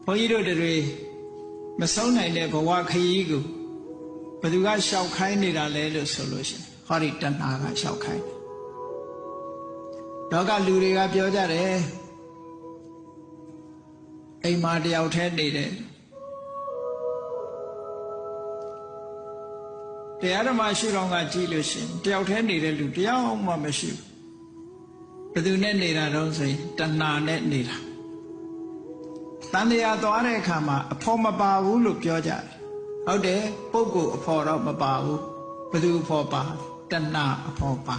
ဘုန်းကြီးတို့တွေမဆုံးနိုင်တဲ့ဘဝခရီးကိုဘယ်သူကရှောက်ခိုင်းနေတာလဲလို့ဆိုလို့ရှိရင်ဟောဒီတဏှာကရှောက်ခိုင်းတယ်လောကလူတွေကပြောကြတယ်အိမ်မှာတယောက်တည်းနေတယ်တရားဓမ္မရှိတော့ကကြည့်လို့ရှိရင်တယောက်တည်းနေတဲ့လူတယောက်မှမရှိဘူးဘယ်သူနဲ့နေတာတော့ဆိုရင်တဏှာနဲ့နေတာတန်တရားသွားတဲ့အခါမှာအဖို့မပါဘူးလို့ပြောကြတယ်ဟုတ်တယ်ပုဂ္ဂိုလ်အဖို့တော့မပါဘူးဘယ်သူအဖို့ပါတဏှာအဖို့ပါ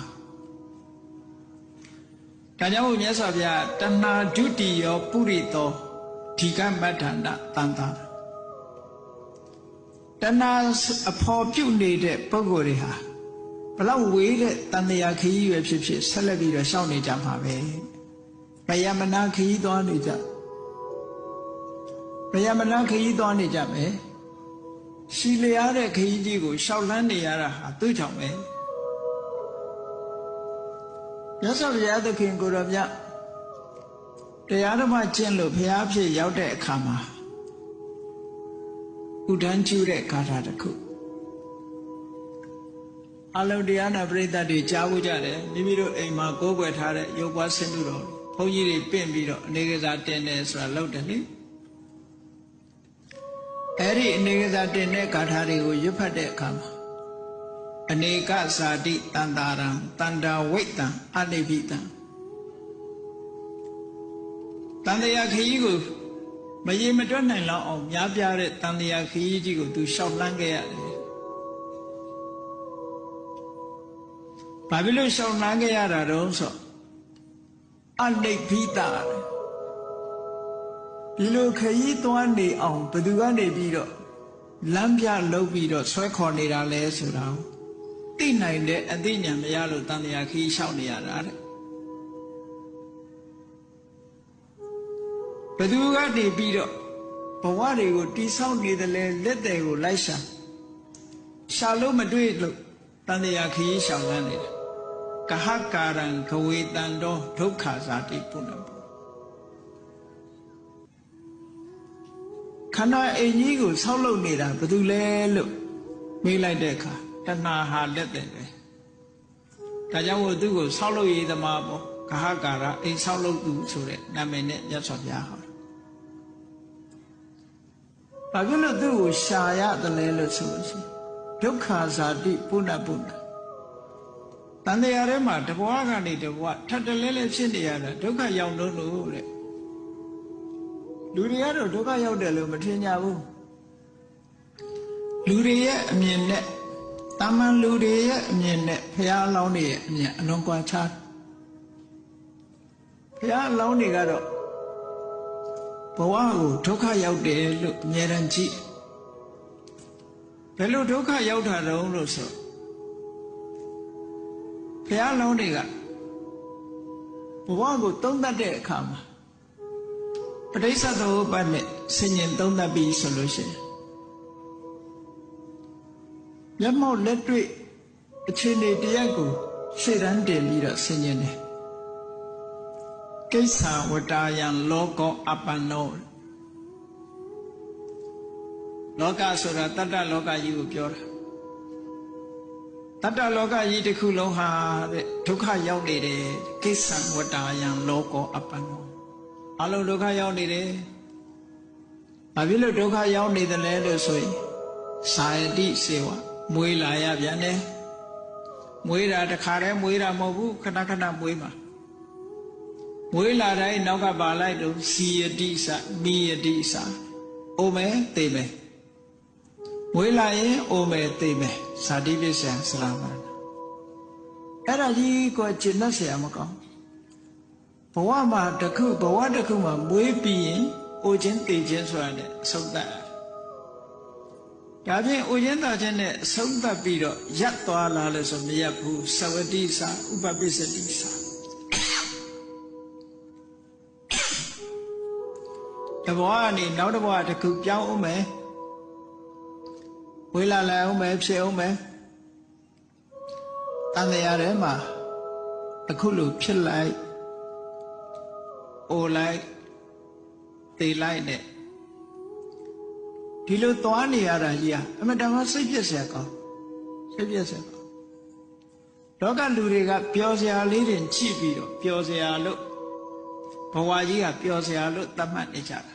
ဒါကြောင့်မြတ်စွာဘုရားတဏှာဒုတိယပုရိသောဒီကမတ္ထန္တတန်တာတဏှာအဖို့ပြုနေတဲ့ပုဂ္ဂိုလ်တွေဟာဘလောက်ဝေးတဲ့တန်တရားခရီးရွယ်ဖြစ်ဖြစ်ဆက်လက်ပြီးတော့ရှောင်နေကြမှာပဲမယမနာခရီးသွားနေကြမယမနာခရီးသွားနေကြမယ်ရှည်လျားတဲ့ခရီးကြီးကိုရှောက်လန်းနေရတာဟာသူ့ကြောင့်ပဲမြတ်စွာဘုရားသခင်ကိုယ်တော်မြတ်တရားဓမ္မကျင့်လို့ဘုရားဖြစ်ရောက်တဲ့အခါမှာဥဒန်းကျူးတဲ့ဂါထာတစ်ခုအလုံးတရားနာပရိသတ်တွေကြားဖို့ကြတယ်မိမိတို့အိမ်မှာကိုးကွယ်ထားတဲ့ရုပ်ပွားဆင်းတုတော်ဘုန်းကြီးတွေပင့်ပြီးတော့အနေကစားတင်တယ်ဆိုတာလုပ်တယ်လေအဲ့ဒီအနေကစားတင်တဲ့ဂါထာတွေကိုရွတ်ဖတ်တဲ့အခါမှာအနေကဇာတိတန်တာရံတန္တာဝိတ္တံအနိဗ္ဗိတံတန်တရားခရီးကိုမရေမတွက်နိုင်လောက်အောင်များပြားတဲ့တန်တရားခရီးကြီးကိုသူရှောက်လန်းခဲ့ရတယ်ဘာဖြစ်လို့ရှောက်လန်းခဲ့ရတာတုံးဆိုအနိဗ္ဗိတဒီလိုခရီးသွားနေအောင်ဘယ်သူကနေပြီးတော့လမ်းပြလုပ်ပြီးတော့ဆွဲခေါ်နေတာလဲဆိုတာသိနိုင်တဲ့အသိဉာဏ်မရလို့တန်တရားခရီးရှောက်နေရတာတဲ့ဘယ်သူကနေပြီးတော့ဘဝတွေကိုတိဆောက်နေတယ်လဲလက်တွေကိုလိုက်ရှာလို့မတွေ့လို့တန်တရားခရီးရှောက်လန်းနေတာကဟကာရံခဝေတံတောဒုက္ခဇာတိပုဏ္ဏခန္ဓာအင်ကြီးကိုဆောက်လုပ်နေတာဘယ်သူလဲလို့မေးလိုက်တဲ့အခါတဏှာဟာလက်တယ်ပဲဒါကြောင့်မို့သူ့ကိုဆောက်လုပ်ရေးသမားပေါ့ကဟကာရအိမ်ဆောက်လုပ်သူဆိုတဲ့နာမည်နဲ့မြတ်စွာဘုရားဟောတယ်ဘာဖြစ်လို့သူ့ကိုရှာရတယ်လဲလို့ဆိုလို့ရှိရင်ဒုက္ခဇာတိပုဏ္ဏတန်တရားထဲမှာတဘွားကနေတဘွားထပ်တလဲလဲဖြစ်နေရတာဒုက္ခရောက်လို့တဲ့လူတွေကတော့ဒုက္ခရောက်တယ်လို့မထင်ကြဘူးလူတွေရဲ့အမြင်နဲ့တာမန်လူတွေရဲ့အမြင်နဲ့ဘုရားအလောင်းတွေရဲ့အမြင်အလွန်ကွာခြားဘုရားအလောင်းတွေကတော့ဘဝကိုဒုက္ခရောက်တယ်လို့အမြဲတမ်းကြည့်ဘယ်လိုဒုက္ခရောက်တာတုံးလို့ဆိုဘုရားအလောင်းတွေကဘဝကိုသုံးသပ်တဲ့အခါမှာပဋိစ္စသမုပ္ပါဒ်နဲ့ဆင်ញင်သုံးသပ်ပြီးဆိုလို့ရှိရင်မျက်မှောက်လက်တွေ့အခြေအနေတရားကိုရှေ့တန်းတင်ပြီးတော့ဆင်ញင်တယ်ကိစ္ဆာဝတ္တယံလောကောအပ္ပန္နောလောကဆိုတာတတ္တလောကကြီးကိုပြောတာတတ္တလောကကြီးတစ်ခုလုံးဟာတဲ့ဒုက္ခရောက်နေတယ်ကိစ္ဆာဝတ္တယံလောကောအပ္ပန္နောအလုံးဒုက္ခရောက်နေတယ်ဘာဖြစ်လို့ဒုက္ခရောက်နေတယ်လဲလို့ဆိုရင်သာယတိစေဝမွေးလာရပြန်တယ်မွေးတာတခါတည်းမွေးတာမဟုတ်ဘူးခဏခဏမွေးမှာမွေးလာတိုင်းနောက်ကပါလိုက်တော့စီယတိစမိယတိစအိုမယ်သိမယ်မွေးလာရင်အိုမယ်သိမယ်ဇာတိပစ္စယဆလာမရဏအဲ့ဒါကြီးကိုကျင့်တတ်เสียမကောင်းဘဝမှာတစ်ခုဘဝတစ်ခုမှာမွေးပြီးရင်အိုခြင်းသိခြင်းဆိုတာနဲ့အဆုံးသတ်ဒါဖြင့်အိုခြင်းသာခြင်းနဲ့အဆုံးသတ်ပြီးတော့ရပ်သွားလာလို့ဆိုမရပ်ဘူးသဝတိစဥပပိစ္စတိစတဘဝကနေနောက်တဘဝတစ်ခုပြောင်းအောင်မယ်ဝေးလာလိုက်အောင်မယ်ဖြစ်အောင်မယ်တန်တရားထဲမှာအခုလိုဖြစ်လိုက်အိုလိုက်သေလိုက်နဲ့ ဒီလိုသွားနေရတာကြီးอ่ะအမှန်တမ်းစိတ်ပြည့်စရာကောင်းစိတ်ပြည့်စရာကောင်းလောကလူတွေကပျော်စရာလေးတွေကြည့်ပြီးတော့ပျော်စရာလို့ဘဝကြီးကပျော်စရာလို့သတ်မှတ်နေကြတာ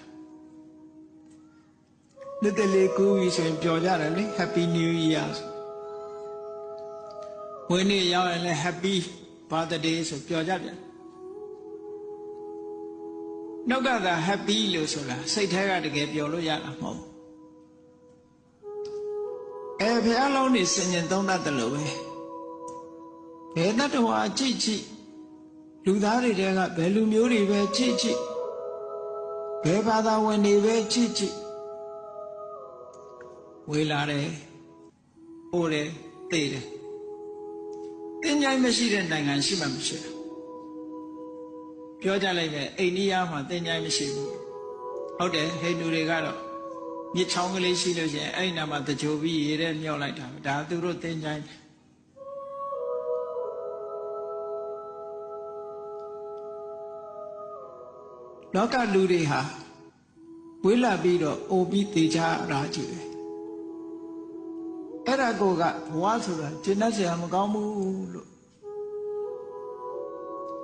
နှစ်တလေးကူးပြီးဆိုရင်ပျော်ကြတယ်လေ Happy New Year ဝင်းနေရောက်ရင်လည်း Happy Birthday ဆိုပျော်ကြပြန်နောက်ကသာ Happy လို့ဆိုတာစိတ်ထဲကတကယ်ပျော်လို့ရတာမဟုတ်ဘုရားလုံးနေစင်ញင်သုံးတတ်တယ်လို့ပဲဘယ်တတ္တဝါကြည့်ကြည့်လူသားတွေတဲကဘယ်လူမျိုးတွေပဲကြည့်ကြည့်ဘယ်ဘာသာဝင်တွေပဲကြည့်ကြည့်ဝေလာတယ်ဟိုတယ်သိတယ်တင်ញိုင်းမရှိတဲ့နိုင်ငံရှိမှမရှိဘူးပြောကြလိုက်ပဲအိန္ဒိယမှာတင်ញိုင်းမရှိဘူးဟုတ်တယ်ဟိန္ဒူတွေကတော့မြစ်ချောင်းကလေးရှိလို့ရှိရင်အဲ့ဒီနာမှာတကြိုပြီးရေထဲမြောက်လိုက်တာဒါသူတို့တင်ញိုင်းလောကလူတွေဟာဝေးလာပြီးတော့အိုပြီးတေချာရာကြည့်တယ်အဲ့ဒါကိုကဘဝဆိုတာကျင့်တတ်เสียမကောင်းဘူးလို့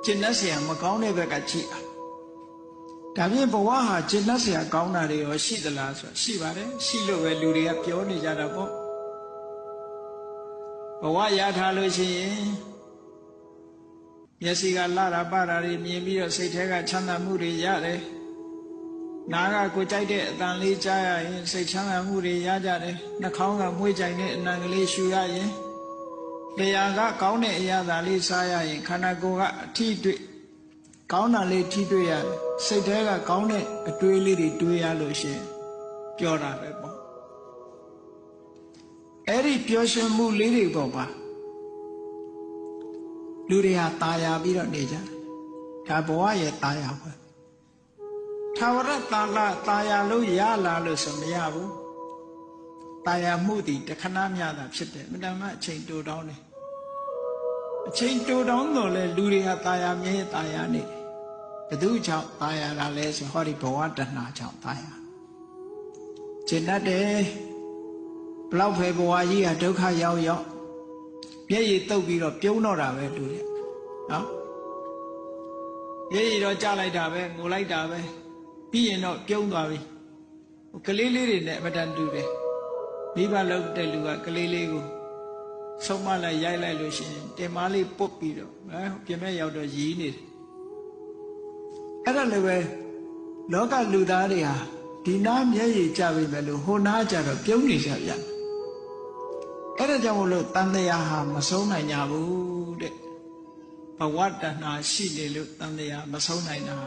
ကျင့်တတ်เสียမကောင်းတဲ့ဘက်ကကြည့်တာဒါဖြင့်ဘဝဟာကျင့်တတ်เสียကောင်းတာတွေရောရှိသလားဆိုရှိပါတယ်ရှိလို့ပဲလူတွေကပြောနေကြတာပေါ့ဘဝရထားလို့ရှိရင်မျက်စိကလှတာပတာတွေမြင်ပြီးတော့စိတ်ထဲကချမ်းသာမှုတွေရတယ်နားကကိုကြိုက်တဲ့အတန်လေးကြားရရင်စိတ်ချမ်းသာမှုတွေရကြတယ်နှာခေါင်းကမွေးကြိုင်တဲ့အနံကလေးရှူရရင်လျှာကကောင်းတဲ့အရာသာလေးစားရရင်ခန္ဓာကိုယ်ကအထီးတွေ့ကောင်းတာလေးထီးတွေ့ရတယ်စိတ်ထဲကကောင်းတဲ့အတွေးလေးတွေတွေးရလို့ရှိရင်ပျော်တာပဲပေါ့အဲ့ဒီပျော်ရွှင်မှုလေးတွေပေါ်မှာလူတွေဟာตายာပြီးတော့နေကြတယ်ဒါဘဝရဲ့ตายာပဲထာဝရตายာလို့ရလာလို့ဆိုမရဘူးตายာမှုတည်တခဏမျှတာဖြစ်တယ်မတမအချိန်တိုတောင်းတယ်အချိန်တိုတောင်းတော့လေလူတွေဟာตายာမြဲตายာနေတယ်ဘယ်သူကြောင့်ตายာလာလဲဆိုဟောဒီဘဝတဏှာကြောင့်ตายာကျင့်တတ်တယ်ဘလောက်ပဲဘဝကြီးဟာဒုက္ခရောက်ရောက်မျက်ရည်တုပ်ပြီးတော့ပြုံးတော့တာပဲလူတွေနော်မျက်ရည်တော့ကြလိုက်တာပဲငိုလိုက်တာပဲပြီးရင်တော့ပြုံးသွားပြီကလေးလေးတွေနဲ့အမတန်တူတယ်မိဘလောက်တဲ့လူကကလေးလေးကိုဆုံးမလိုက်ရိုက်လိုက်လို့ရှိရင်တင်မားလေးပုတ်ပြီးတော့ပြင်မဲ့ရောက်တော့ရည်နေတယ်အဲ့ဒါလည်းပဲလောကလူသားတွေဟာဒီနားမျက်ရည်ကျပြီပဲလို့ဟိုနားကျတော့ပြုံးနေကြပြန်အဲ့ဒါကြောင့်မလို့တန်တရားဟာမဆုံးနိုင်ကြဘူးတဲ့ဘဝတဏှာရှိနေလို့တန်တရားမဆုံးနိုင်တာ